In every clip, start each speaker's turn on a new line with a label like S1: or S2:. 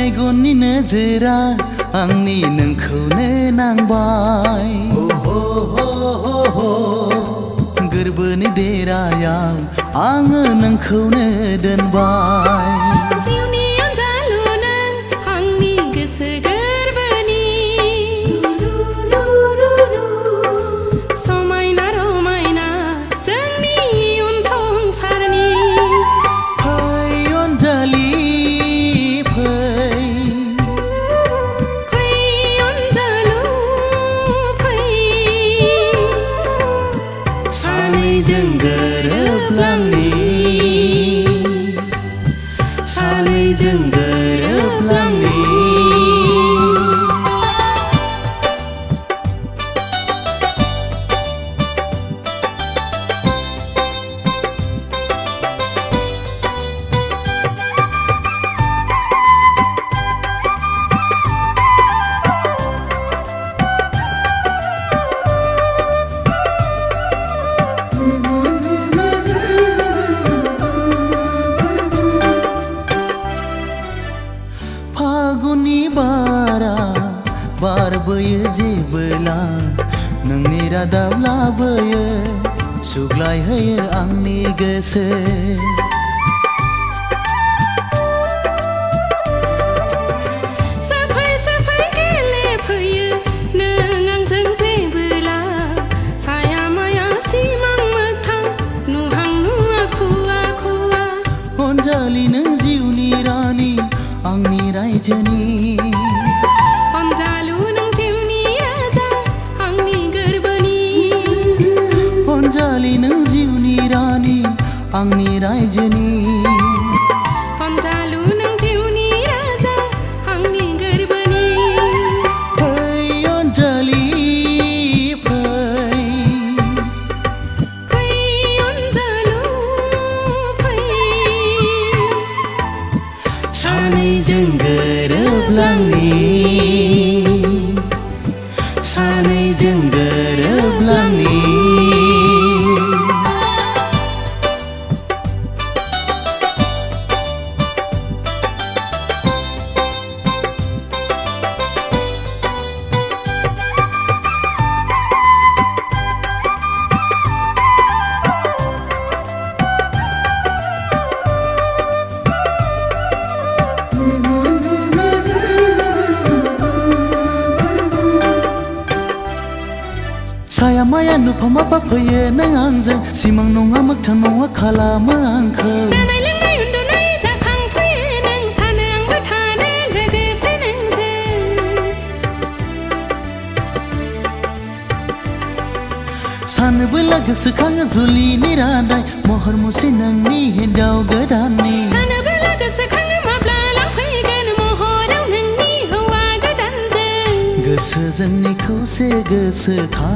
S1: मेगननि नोजोरा आंनि नोंखौनो नांबाय गोरबोनि देरायाव आङो नोंखौनो दोनबाय
S2: जिउनि अनजालु नों आंनि गोसो गोरबोनि समायना रमायना जोंनि इयुन संसारनि
S1: फै अनजालि सानैजों गोरोबलांनि सानैजों गोरोबलांनि फागुननि बारा बारबोयो जेबोला नोंनि रादाब लाबोयो सुग्लायहोयो आंनि गोसो
S2: सफै सफै गेलेफैयो नों आंजों जेबोला साया माया सिमां मोगथां नुहां नुवा खुवा खुवा
S1: अनजालि नों जिउनि रानि आंनि रायजोनि
S2: अनजालु नों जिउनि राजा आंनि गोरबोनि
S1: अनजालि नों जिउनि रानि आंनि रायजोनि
S2: अनजालु नों जिउनि राजा आंनि गोरबोनि
S1: फै अनजालि फै
S2: अनजालु फै
S1: सानैजों गोरोबलांनि सानैजों गोरोबलांनि साया माया नुफामा फैयो नों आंजों सिमां नङा मोगथां नङा खालामो आंखौ
S2: जानाय लोंनाय उन्दुनाय जाखांफैयो नों सानो आंबो थानो लोगोसे नोंजों
S1: सानबोला गोसोखाङो जुलिनि रादाय महर मुस्रि नोंनि हिन्जाव गोदाननि
S2: सानबोला गोसोखाङो माब्ला लांफैगोन महराव नोंनि हौवा गोदानजों
S1: गोसो जोंनि खौसे गोसोखां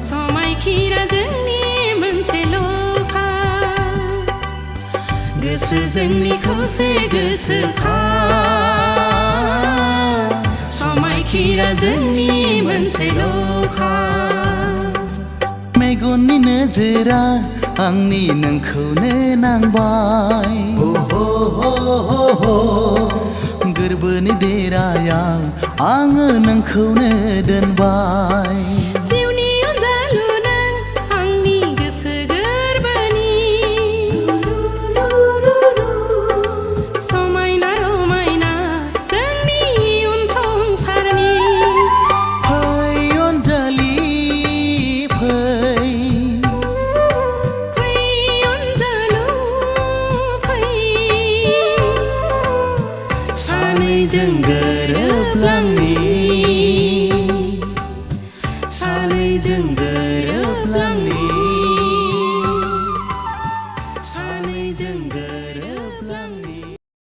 S2: समायखिरा जोंनि मोनसेल'खा
S1: गोसो जोंनि खौसे गोसोखां
S2: समायखिरा जोंनि मोनसेल'खा
S1: मेगननि नोजोरा आंनि नोंखौनो नांबाय गोरबोनि देरायाव आङो नोंखौनो दोनबाय
S2: जिउनि अनजालु नों आंनि गोसो गोरबोनि समायना रमायना जोंनि इयुन संसारनि
S1: फै अनजालि फै
S2: अनजालु फै
S1: सानैजों गोरोबलांनि